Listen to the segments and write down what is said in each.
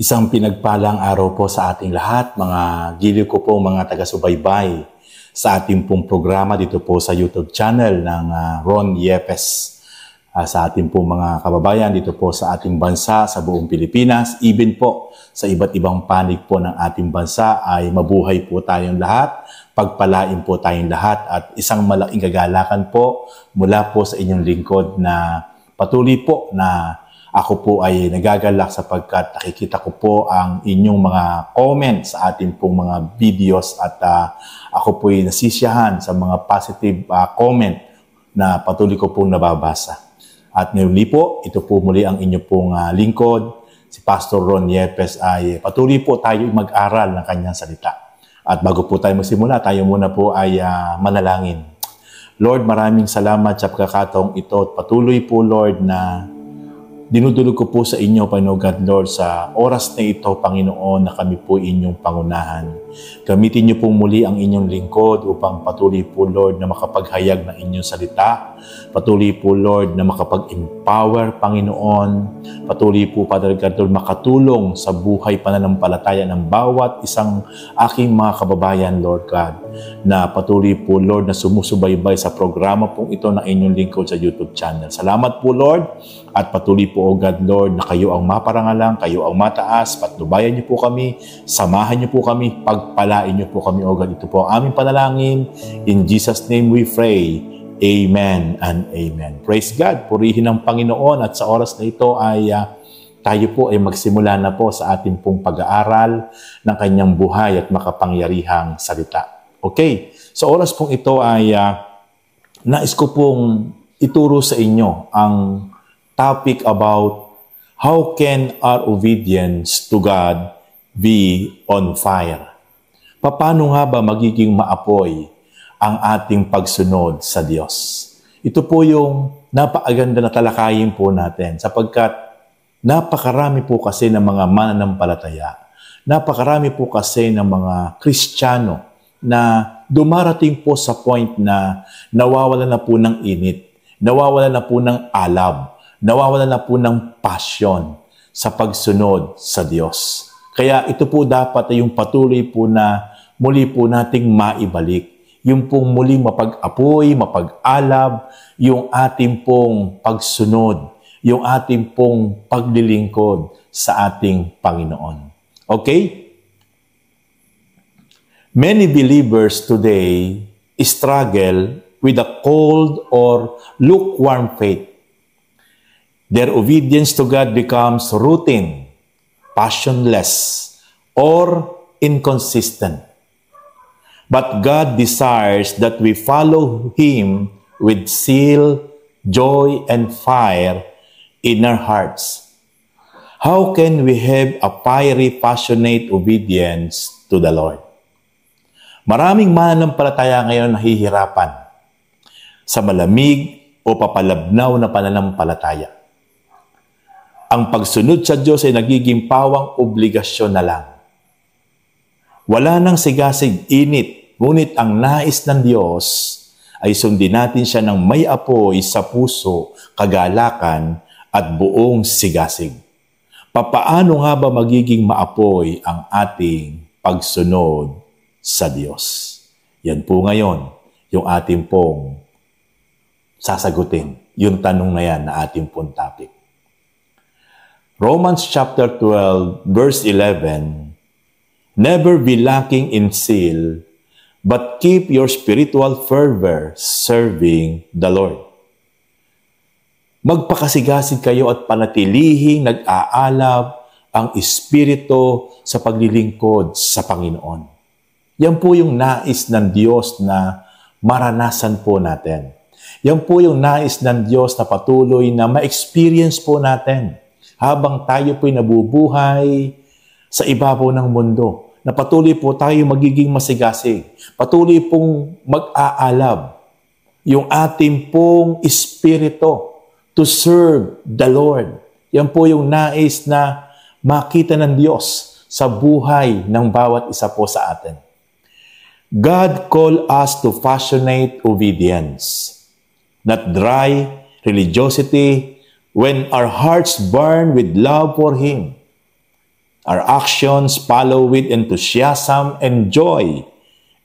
Isang pinagpalang araw po sa ating lahat, mga giliw ko po, mga taga-subaybay sa ating pong programa dito po sa YouTube channel ng Ron Yepes. Sa ating pong mga kababayan dito po sa ating bansa, sa buong Pilipinas, even po sa iba't ibang panig po ng ating bansa ay mabuhay po tayong lahat, pagpalain po tayong lahat at isang malaking kagalakan po mula po sa inyong lingkod na patuloy po na ako po ay nagagalak sapagkat nakikita ko po ang inyong mga comments sa ating pong mga videos at ako po ay nasisiyahan sa mga positive comment na patuloy ko pong nababasa. At ngayon po, ito po muli ang inyong pong lingkod, si Pastor Ron Yepes ay patuloy po tayo mag-aral ng kanyang salita. At bago po tayo magsimula, tayo muna po ay manalangin. Lord, maraming salamat sa pagkakataong ito at patuloy po Lord na dinudulog ko po sa inyo, Panginoon God, Lord, sa oras na ito, Panginoon, na kami po inyong pangunahan. Gamitin niyo po muli ang inyong lingkod upang patuloy po, Lord, na makapaghayag ng inyong salita. Patuloy po, Lord, na makapag-empower, Panginoon. Patuloy po, Father God, Lord, makatulong sa buhay pananampalataya ng bawat isang aking mga kababayan, Lord God, na patuloy po, Lord, na sumusubaybay sa programa pong ito ng inyong lingkod sa YouTube channel. Salamat po, Lord, at patuloy po, O God, Lord, na kayo ang maparangalang, kayo ang mataas, patnubayan niyo po kami, samahan niyo po kami, pagpalain niyo po kami, O God. Ito po ang aming panalangin. In Jesus' name we pray. Amen and amen. Praise God. Purihin ang Panginoon at sa oras na ito ay tayo po ay magsimula na po sa ating pong pag-aaral ng kanyang buhay at makapangyarihang salita. Okay. Sa oras pong ito ay nais ko pong ituro sa inyo ang topic about how can our obedience to God be on fire? Paano nga ba magiging maapoy ang ating pagsunod sa Diyos? Ito po yung napakaganda na talakayin po natin sapagkat napakarami po kasi ng mga mananampalataya, napakarami po kasi ng mga Kristiyano na dumarating po sa point na nawawala na po ng init, nawawala na po ng alab, nawawala na po ng passion sa pagsunod sa Diyos. Kaya ito po dapat ay yung patuloy po na muli po nating maibalik. Yung pong muli mapag-apoy, mapag-alab, yung ating pong pagsunod, yung ating pong paglilingkod sa ating Panginoon. Okay? Many believers today struggle with a cold or lukewarm faith. Their obedience to God becomes routine, passionless, or inconsistent. But God desires that we follow Him with zeal, joy, and fire in our hearts. How can we have a fiery, passionate obedience to the Lord? Maraming mananampalataya ngayon nahihirapan sa malamig o papalabnaw na pananampalataya. Ang pagsunod sa Diyos ay nagiging pawang obligasyon na lang. Wala nang sigasig init, ngunit ang nais ng Diyos ay sundin natin siya ng may apoy sa puso, kagalakan at buong sigasig. Papaano nga ba magiging maapoy ang ating pagsunod sa Diyos? Yan po ngayon yung ating pong sasagutin, yung tanong na yan na ating pong topic. Romans chapter 12, verse 11, never be lacking in zeal, but keep your spiritual fervor serving the Lord. Magpakasigasig kayo at panatilihing nag-aalab ang espiritu sa paglilingkod sa Panginoon. Yan po yung nais ng Diyos na maranasan po natin. Yan po yung nais ng Diyos na patuloy na ma-experience po natin habang tayo po'y nabubuhay sa ibabaw ng mundo, na patuloy po tayo magiging masigasig, patuloy pong mag-aalab yung ating pong espiritu to serve the Lord. Yan po yung nais na makita ng Diyos sa buhay ng bawat isa po sa atin. God called us to passionate obedience, not dry religiosity, when our hearts burn with love for Him. Our actions follow with enthusiasm and joy.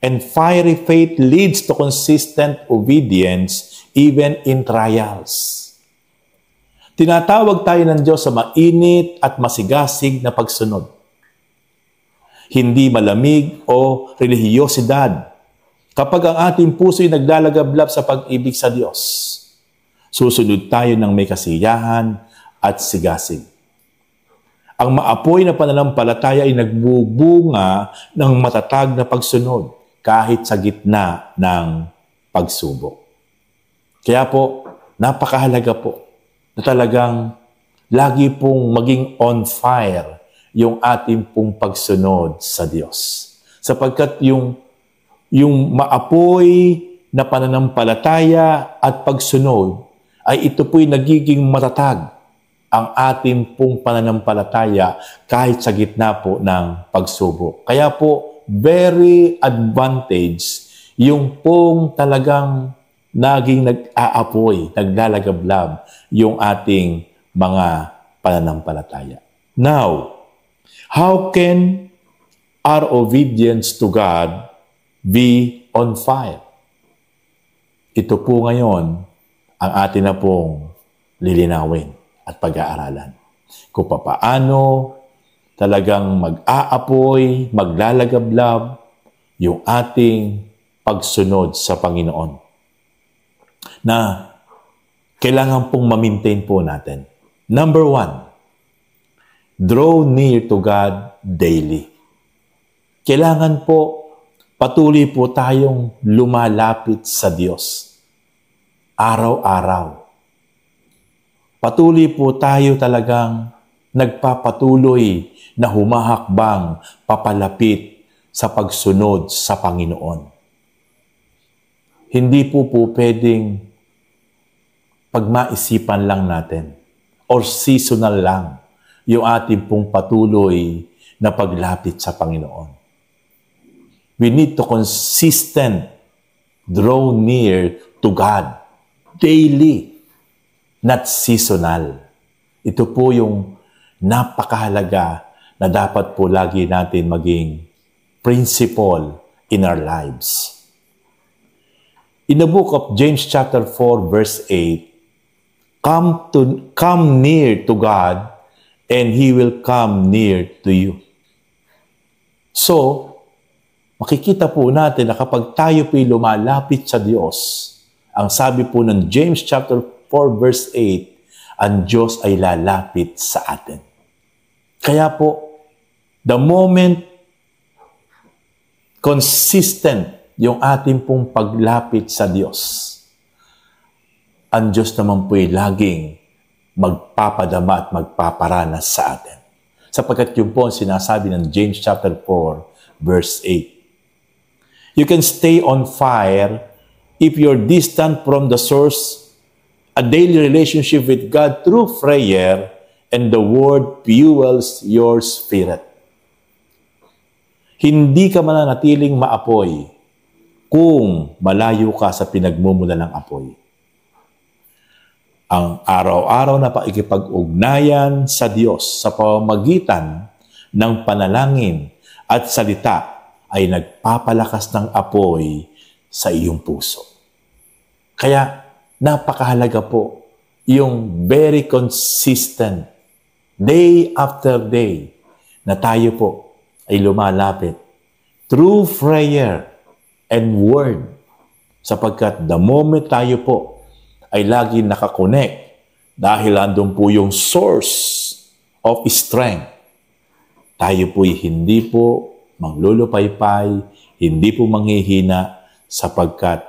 And fiery faith leads to consistent obedience even in trials. Tinatawag tayo ng Diyos sa mainit at masigasig na pagsunod. Hindi malamig o relihiyosidad. Kapag ang ating puso'y naglalagablab sa pag-ibig sa Diyos, susunod tayo ng may kasiyahan at sigasig. Ang maapoy na pananampalataya ay nagbubunga ng matatag na pagsunod kahit sa gitna ng pagsubok. Kaya po, napakahalaga po na talagang lagi pong maging on fire yung ating pong pagsunod sa Diyos. Sapagkat yung maapoy na pananampalataya at pagsunod ay ito po'y nagiging matatag ang ating pong pananampalataya kahit sa gitna po ng pagsubok. Kaya po, very advantage yung pong talagang naging nag-aapoy, naglalagablab yung ating mga pananampalataya. Now, how can our obedience to God be on fire? Ito po ngayon ang atin na pong lilinawin at pag-aaralan. Kung paano talagang mag-aapoy, maglalagablab yung ating pagsunod sa Panginoon. Na kailangan pong ma-maintain po natin. Number 1, draw near to God daily. Kailangan po patuloy po tayong lumalapit sa Diyos. Araw-araw. Patuloy po tayo talagang nagpapatuloy na humahakbang papalapit sa pagsunod sa Panginoon. Hindi po pwedeng pagmaisipan lang natin or seasonal lang yung ating pong patuloy na paglapit sa Panginoon. We need to consistent draw near to God daily, not seasonal. Ito po yung napakahalaga na dapat po lagi natin maging principle in our lives. In the book of James chapter 4 verse 8, come near to God and He will come near to you. So, makikita po natin na kapag tayo po'y lumalapit sa Diyos, ang sabi po ng James chapter 4 verse 8, ang Diyos ay lalapit sa atin. Kaya po, the moment consistent yung ating pong paglapit sa Diyos, ang Diyos naman po'y laging magpapadama at magpaparanas sa atin. Sapagkat yun po ang sinasabi ng James chapter 4 verse 8. You can stay on fire if you're distant from the source, a daily relationship with God through prayer, and the Word fuels your spirit. Hindi ka mananatiling maapoy kung malayo ka sa pinagmumula ng apoy. Ang araw-araw na pakikipag-ugnayan sa Diyos sa pamamagitan ng panalangin at salita ay nagpapalakas ng apoy sa iyong puso. Kaya napakahalaga po yung very consistent day after day na tayo po ay lumalapit through prayer and word, sapagkat the moment tayo po ay lagi nakakonect dahil andun po yung source of strength, tayo po'y hindi po manglulupaypay, hindi po manghihina, sapagkat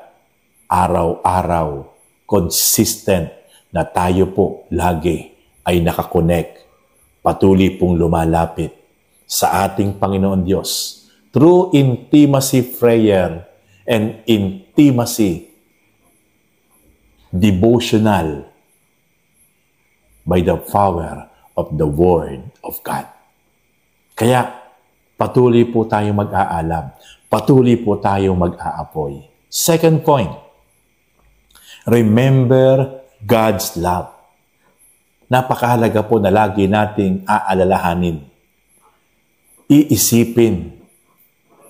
araw-araw consistent na tayo po lagi ay nakakonect, patuloy pong lumalapit sa ating Panginoon Diyos through intimacy prayer and intimacy devotional by the power of the Word of God. Kaya patuloy po tayong mag-aalam, patuloy po tayong mag-aapoy. Second point, remember God's love. Napakahalaga po na lagi nating aalalahanin iisipin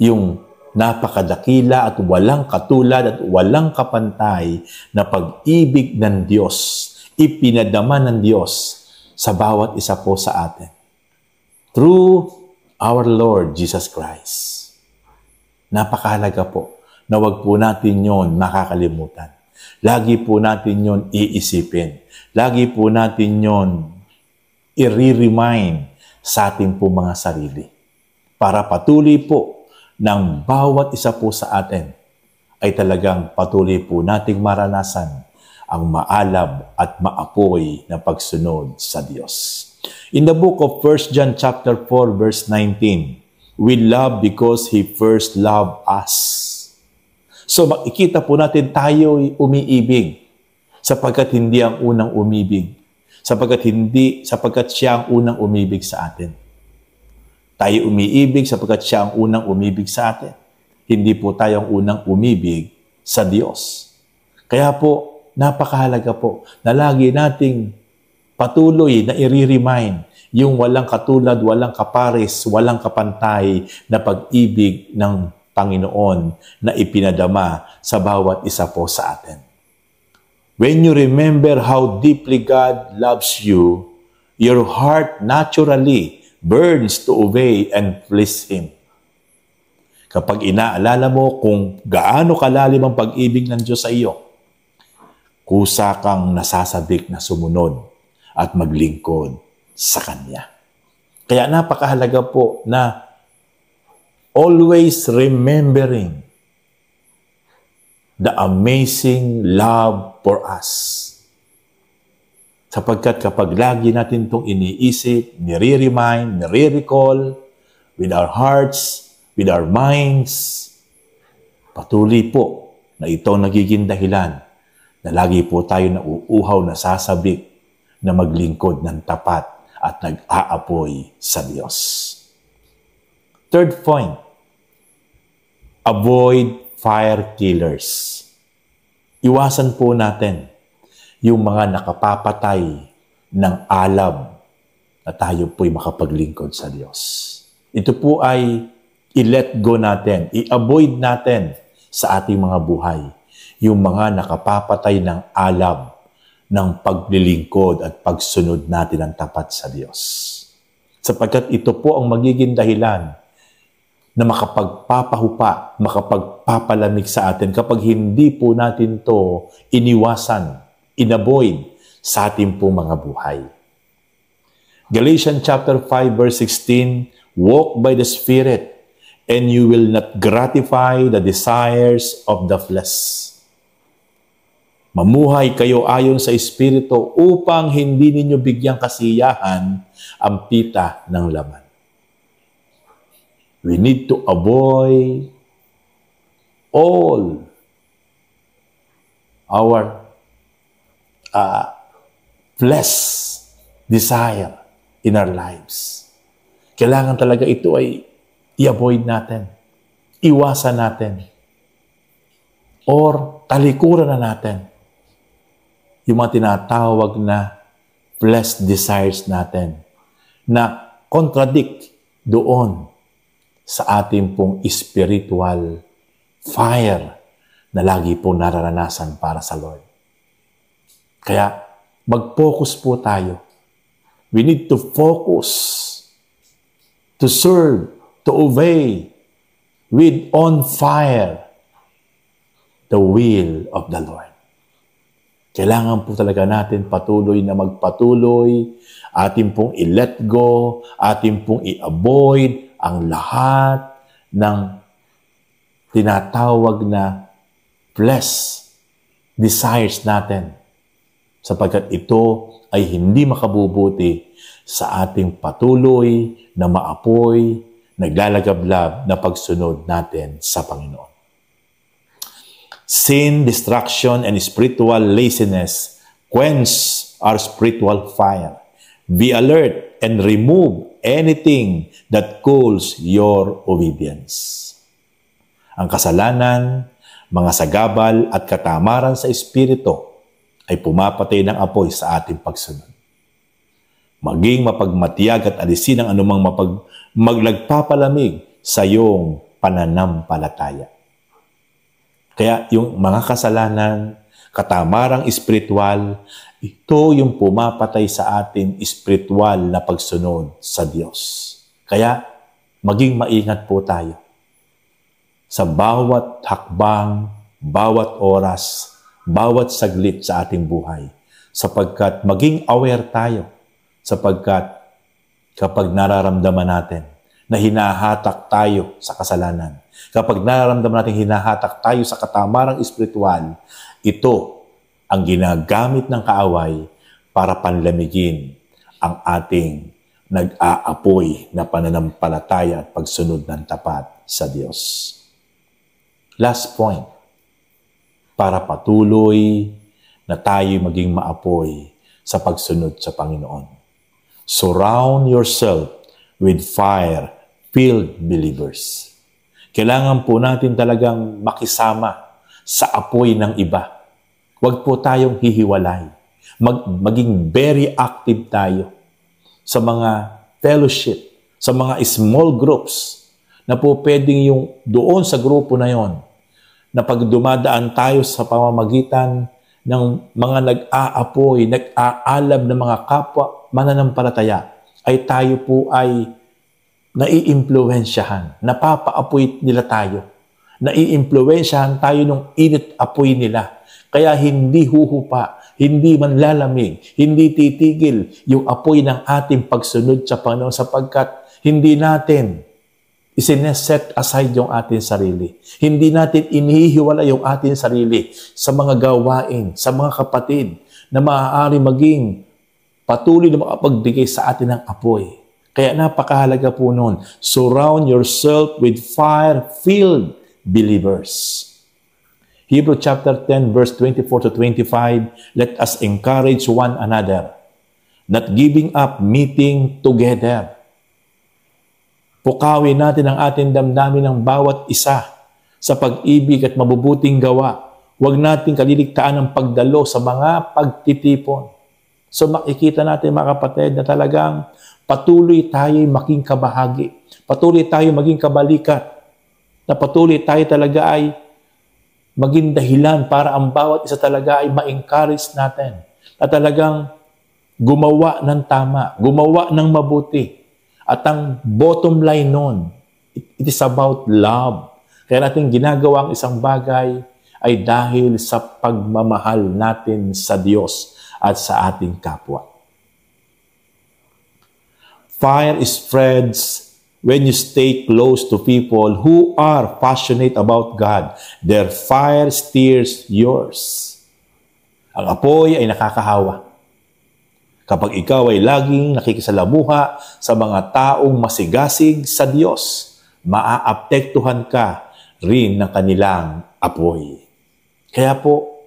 yung napakadakila at walang katulad at walang kapantay na pag-ibig ng Diyos, ipinadama ng Diyos sa bawat isa po sa atin. Through our Lord Jesus Christ. Napakahalaga po na wag po natin yon makakalimutan. Lagi po natin yon iisipin. Lagi po natin yon i-remind sa ating po mga sarili. Para patuloy po ng bawat isa po sa atin ay talagang patuloy po nating maranasan ang maalab at maapoy na pagsunod sa Diyos. In the book of 1 John chapter 4 verse 19, we love because He first loved us. So makikita po natin tayo'y umiibig sapagkat hindi ang unang umibig. Sapagkat Siya ang unang umibig sa atin. Tayo umiibig sapagkat Siya ang unang umibig sa atin. Hindi po tayo ang unang umibig sa Diyos. Kaya po, napakahalaga po na lagi nating patuloy na i-remind yung walang katulad, walang kapares, walang kapantay na pag-ibig ng Panginoon na ipinadama sa bawat isa po sa atin. When you remember how deeply God loves you, your heart naturally burns to obey and please Him. Kapag inaalala mo kung gaano kalalim ang pag-ibig ng Diyos sa iyo, kusa kang nasasabik na sumunod at maglingkod sa Kanya. Kaya napakahalaga po na always remembering the amazing love for us. Sapagkat kapag lagi natin itong iniisip, nire-remind, nire-recall with our hearts, with our minds, patuloy po na ito nagiging dahilan na lagi po tayo nauuhaw na sasabik na maglingkod ng tapat at nag-aapoy sa Diyos. Third point, avoid fire killers. Iwasan po natin yung mga nakapapatay ng alab na tayo po'y makapaglingkod sa Diyos. Ito po ay i-let go natin, i-avoid natin sa ating mga buhay yung mga nakapapatay ng alab ng paglilingkod at pagsunod natin ng tapat sa Diyos. Sapagkat ito po ang magiging dahilan na makapagpapahupa, makapagpapalamig sa atin kapag hindi po natin to iniwasan, inavoid sa ating po mga buhay. Galatians chapter 5 verse 16, walk by the Spirit, and you will not gratify the desires of the flesh. Mamuhay kayo ayon sa Espiritu upang hindi ninyo bigyang kasiyahan ang pita ng laman. We need to avoid all our flesh desire in our lives. Kailangan talaga ito ay i-avoid natin, iwasan natin, or talikuran na natin yung mga tinatawag na flesh desires natin na contradict doon sa ating pong spiritual fire na lagi pong nararanasan para sa Lord. Kaya mag-focus po tayo. We need to focus, to serve, to obey with on fire the will of the Lord. Kailangan po talaga natin patuloy na magpatuloy, ating pong i-let go, ating pong i-avoid ang lahat ng tinatawag na flesh desires natin, sapagkat ito ay hindi makabubuti sa ating patuloy na maapoy, naglalagablab na pagsunod natin sa Panginoon. Sin, distraction, and spiritual laziness quench our spiritual fire. Be alert and remove anything that calls your obedience. Ang kasalanan, mga sagabal at katamaran sa espiritu ay pumapatay ng apoy sa ating pagsunod. maging mapagmatiyag at alisin ang anumang maglagpapalamig sa iyong pananampalataya. Kaya yung mga kasalanan, katamarang espiritual, ito yung pumapatay sa atin espiritual na pagsunod sa Diyos. Kaya maging maingat po tayo sa bawat hakbang, bawat oras, bawat saglit sa ating buhay. Sapagkat maging aware tayo, sapagkat kapag nararamdaman natin na hinahatak tayo sa kasalanan, kapag nararamdaman natin hinahatak tayo sa katamarang espiritual, ito ang ginagamit ng kaaway para panlamigin ang ating nag-aapoy na pananampalataya at pagsunod ng tapat sa Diyos. Last point, para patuloy na tayo maging maapoy sa pagsunod sa Panginoon. Surround yourself with fire-filled believers. Kailangan po natin talagang makisama sa apoy ng iba. Huwag po tayong hihiwalay. Maging very active tayo sa mga fellowship, sa mga small groups na po pwedeng yung doon sa grupo na yon na pag dumadaan tayo sa pamamagitan ng mga nag-aapoy, nag-aalab ng mga kapwa mananampalataya, ay tayo po ay naiimpluwensyahan, napapaapoy nila tayo, naiimpluwensyahan tayo ng init-apoy nila. Kaya hindi huhupa, hindi manlalamig, hindi titigil yung apoy ng ating pagsunod sa Panginoon sapagkat hindi natin isineset aside yung ating sarili. Hindi natin inihiwala yung ating sarili sa mga gawain, sa mga kapatid na maaari maging patuloy na makapagbigay sa atin ng apoy. Kaya napakahalaga po nun, surround yourself with fire-filled believers. Hebrews chapter 10, verse 24 to 25, let us encourage one another, not giving up meeting together. Pukawin natin ang ating damdamin ng bawat isa sa pag-ibig at mabubuting gawa. Huwag natin kaliligtaan ang pagdalo sa mga pagtitipon. So makikita natin mga kapatid na talagang patuloy tayo maging kabahagi. Patuloy tayo maging kabalikat. Na patuloy tayo talaga ay maging dahilan para ang bawat isa talaga ay ma-encourage natin na talagang gumawa ng tama, gumawa ng mabuti. At ang bottom line nun, it is about love. Kaya natin ginagawa ang isang bagay ay dahil sa pagmamahal natin sa Diyos at sa ating kapwa. Fire spreads when you stay close to people who are passionate about God. Their fire steers yours. Ang apoy ay nakakahawa. Kapag ikaw ay laging nakikisalamuha sa mga taong masigasig sa Diyos, maaapektuhan ka rin ng kanilang apoy. Kaya po,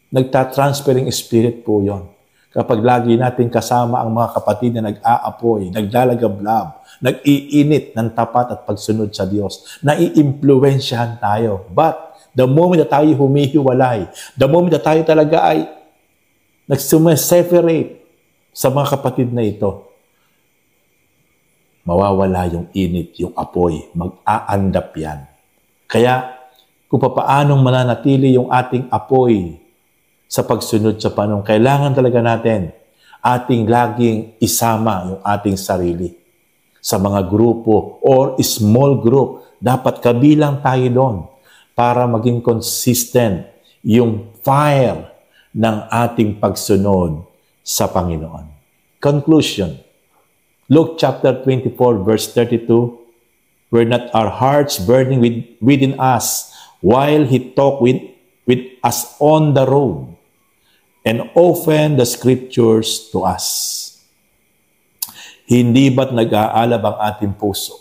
nagtatransferring spirit po yon. Kapag lagi natin kasama ang mga kapatid na nag-aapoy, naglalagablab, nag-iinit ng tapat at pagsunod sa Diyos, nai-impluwensyahan tayo. But the moment na tayo humihiwalay, the moment na tayo talaga ay nagsumiseparate sa mga kapatid na ito, mawawala yung init, yung apoy, mag-aandap yan. Kaya, kung paanong mananatili yung ating apoy sa pagsunod sa Panginoon, kailangan talaga natin ating laging isama yung ating sarili sa mga grupo or small group. Dapat kabilang tayo doon para maging consistent yung fire ng ating pagsunod sa Panginoon. Conclusion. Luke chapter 24 verse 32, were not our hearts burning within us while He talked with us on the road and opened the scriptures to us? Hindi ba't nag-aalab ang ating puso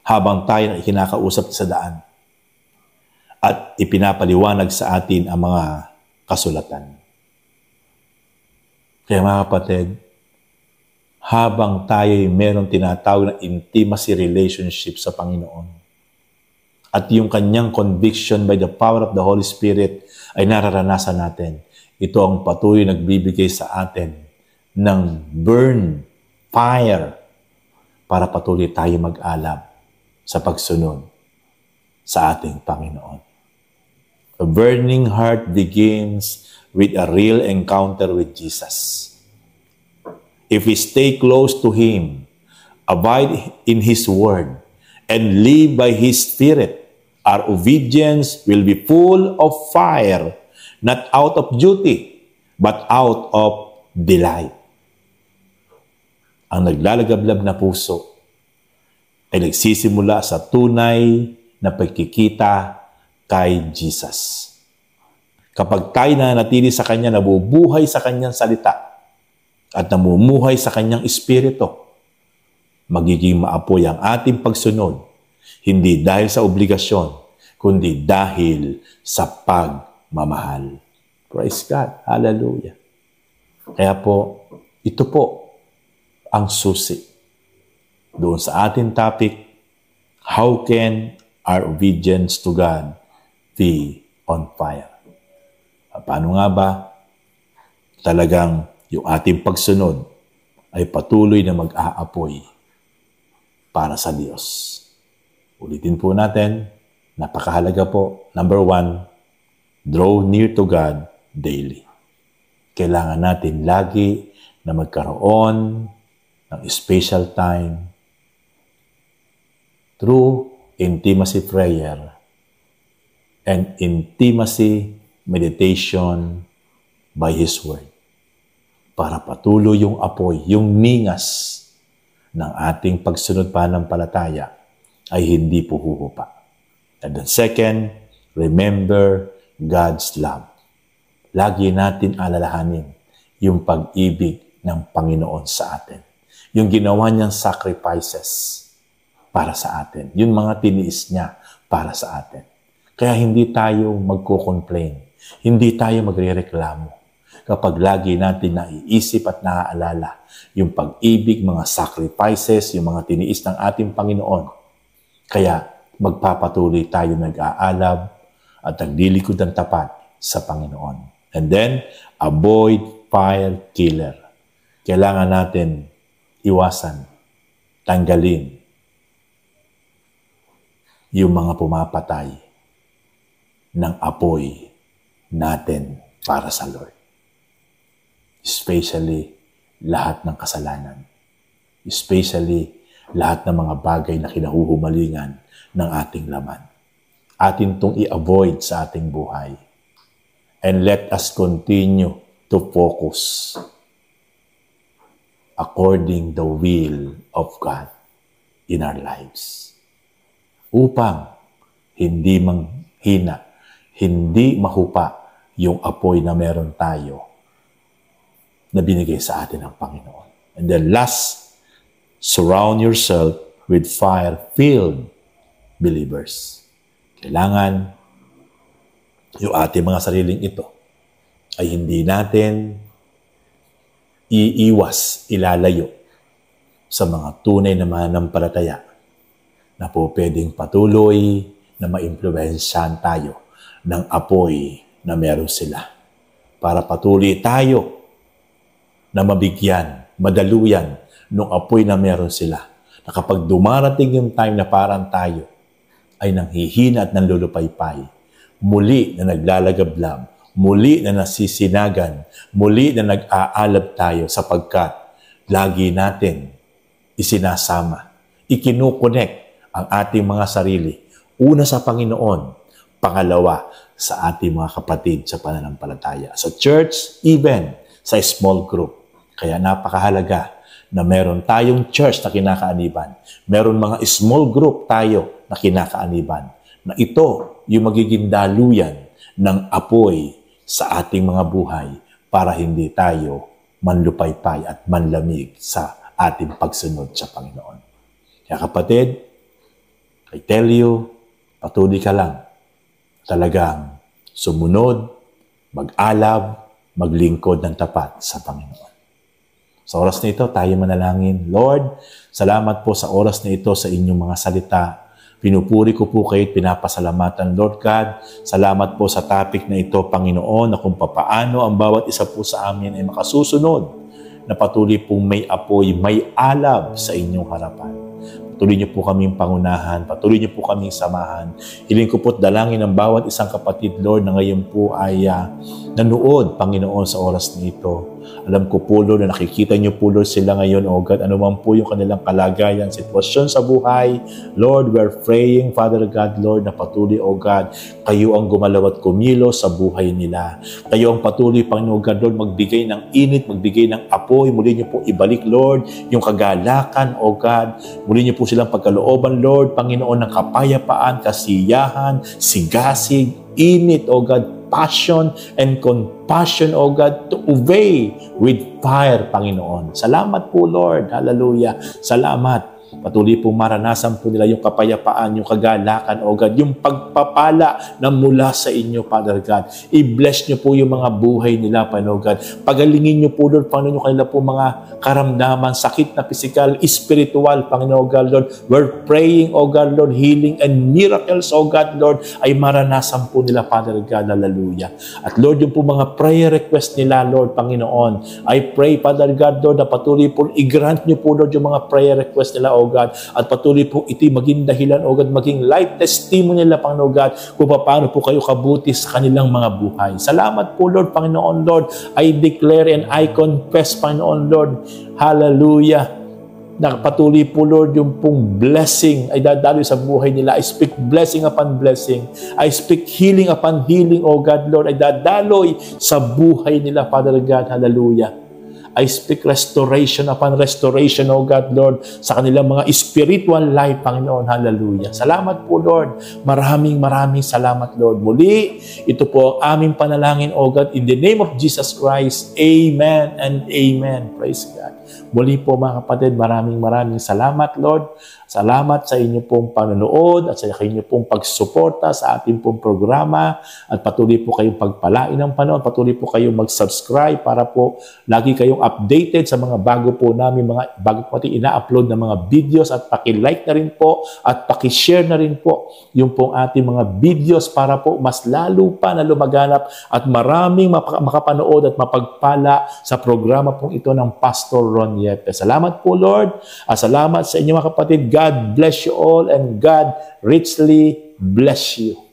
habang tayo na kinakausap sa daan at ipinapaliwanag sa atin ang mga kasulatan? Kaya mga kapatid, habang tayo meron tinatawag na intimacy relationship sa Panginoon at yung kanyang conviction by the power of the Holy Spirit ay nararanasan natin, ito ang patuloy nagbibigay sa atin ng burn fire para patuloy tayo mag-alab sa pagsunod sa ating Panginoon. A burning heart begins with a real encounter with Jesus. If we stay close to Him, abide in His Word, and live by His Spirit, our obedience will be full of fire, not out of duty, but out of delight. Ang naglalagablab na puso ay nagsisimula sa tunay na pagkikita kay Jesus. Kapag tayo nanatili sa Kanya, nabubuhay sa Kanyang salita, at namumuhay sa Kanyang Espiritu, magiging maapoy ang ating pagsunod, hindi dahil sa obligasyon, kundi dahil sa pagmamahal. Praise God. Hallelujah. Kaya po, ito po ang susi doon sa ating topic, how can our obedience to God be on fire? Paano nga ba talagang yung ating pagsunod ay patuloy na mag-aapoy para sa Diyos? Ulitin po natin, napakahalaga po. Number 1, draw near to God daily. Kailangan natin lagi na magkaroon ng special time through intimacy prayer and intimacy meditation by His Word, para patuloy yung apoy, yung ningas ng ating pagsunod pananampalataya ay hindi puhuhupa. And then second, remember God's love. Lagi natin alalahanin yung pag-ibig ng Panginoon sa atin. Yung ginawa niyang sacrifices para sa atin. Yung mga tiniis niya para sa atin. Kaya hindi tayo magko-complain. Hindi tayo magre-reklamo. Kapag lagi natin naiisip at naaalala yung pag-ibig, mga sacrifices, yung mga tiniis ng ating Panginoon. Kaya magpapatuloy tayo nag-aalab at naglilikod ng tapat sa Panginoon. And then, avoid fire killer. Kailangan natin iwasan, tanggalin yung mga pumapatay ng apoy natin para sa Lord. Especially lahat ng kasalanan. Especially lahat ng mga bagay na kinahuhumalingan ng ating laman. Atin itong i-avoid sa ating buhay. And let us continue to focus according the will of God in our lives. Upang hindi manghina, hindi mahupa yung apoy na meron tayo na binigay sa atin ng Panginoon. And then last, surround yourself with fire-filled believers. Kailangan yung ating mga sariling ito ay hindi natin iiwas, ilalayo sa mga tunay na mananampalataya na po pwedeng patuloy na maimpluwensyahan tayo ng apoy na meron sila. Para patuloy tayo na mabigyan, madaluyan ng apoy na meron sila. Na kapag dumarating yung time na parang tayo ay nanghihina at nanlulupaypay, muli na naglalagablab, muli na nasisinagan, muli na nag-aalab tayo sapagkat lagi natin isinasama, ikinukonek ang ating mga sarili. Una sa Panginoon, pangalawa sa ating mga kapatid sa pananampalataya. Sa church, even sa small group. Kaya napakahalaga na meron tayong church na kinakaaniban. Meron mga small group tayo na kinakaaniban. Na ito yung magiging daluyan ng apoy sa ating mga buhay para hindi tayo manlupaypay at manlamig sa ating pagsunod sa Panginoon. Kaya kapatid, I tell you, patuloy ka lang. Talagang sumunod, mag-alab, maglingkod ng tapat sa Panginoon. Sa oras na ito, tayo manalangin. Lord, salamat po sa oras na ito sa inyong mga salita. Pinupuri ko po kayo at pinapasalamatan, Lord God. Salamat po sa topic na ito, Panginoon, na kung papaano ang bawat isa po sa amin ay makasusunod na patuloy pong may apoy, may alab sa inyong harapan. Patuloy niyo po kaming pangunahan, patuloy niyo po kaming samahan. Hiling ko po't dalangin ng bawat isang kapatid, Lord, na ngayon po ay nanood, Panginoon, sa oras nito. Alam ko po, Lord, na nakikita niyo po, Lord, sila ngayon, O God, anuman po yung kanilang kalagayan, sitwasyon sa buhay. Lord, we're praying, Father God, Lord, na patuloy, O God, kayo ang gumalaw at kumilos sa buhay nila. Kayo ang patuloy, Panginoon God, Lord, magbigay ng init, magbigay ng apoy. Muli niyo po ibalik, Lord, yung kagalakan, O God. Muli niyo po silang pagkalooban, Lord, Panginoon, ng kapayapaan, kasiyahan, sigasig, init, O God, passion and compassion, O God, to obey with fire, Panginoon. Salamat po, Lord. Hallelujah. Salamat. Patuloy po maranasan po nila yung kapayapaan, yung kagalakan, O God, yung pagpapala na mula sa inyo, Father God. I-bless niyo po yung mga buhay nila, Panginoon God. Pagalingin niyo po, Lord, Panginoon, yung kanila po mga karamdaman, sakit na physical, spiritual, Panginoon God, Lord. We're praying, O God, Lord, healing and miracles, O God, Lord, ay maranasan po nila, Father God. Hallelujah. At Lord, yung po mga prayer request nila, Lord, Panginoon, I pray, Father God, Lord, na patuloy po, i-grant niyo po, Lord, yung mga prayer request nila, O God, at patuloy po iti maging dahilan, O God, maging life testimony nila, Panginoon God, kung paano po kayo kabuti sa kanilang mga buhay. Salamat po, Lord, Panginoon, Lord. I declare and I confess, Panginoon, Lord, hallelujah, na patuloy po, Lord, yung pong blessing ay dadaloy sa buhay nila. I speak blessing upon blessing. I speak healing upon healing, O God, Lord, ay dadaloy sa buhay nila, Father God, hallelujah. I speak restoration upon restoration, O God, Lord, sa kanilang mga spiritual life, Panginoon. Hallelujah. Salamat po, Lord. Maraming salamat, Lord. Muli, ito po ang aming panalangin, O God, in the name of Jesus Christ. Amen and amen. Praise God. Muli po, mga kapatid, maraming salamat, Lord. Salamat sa inyo pong panonood at sa inyo pong pagsuporta sa ating pong programa, at patuloy po kayong pagpalain ng Panginoon, patuloy po kayong mag-subscribe para po lagi kayong updated sa mga bago po namin, mga bago po natin ina-upload na mga videos, at paki-like na rin po at paki-share na rin po yung pong ating mga videos para po mas lalo pa na lumaganap at maraming makapanood at mapagpala sa programa pong ito ng Pastor Ron Yepes. Salamat po, Lord, at salamat sa inyo, mga kapatid. God bless you all and God richly bless you.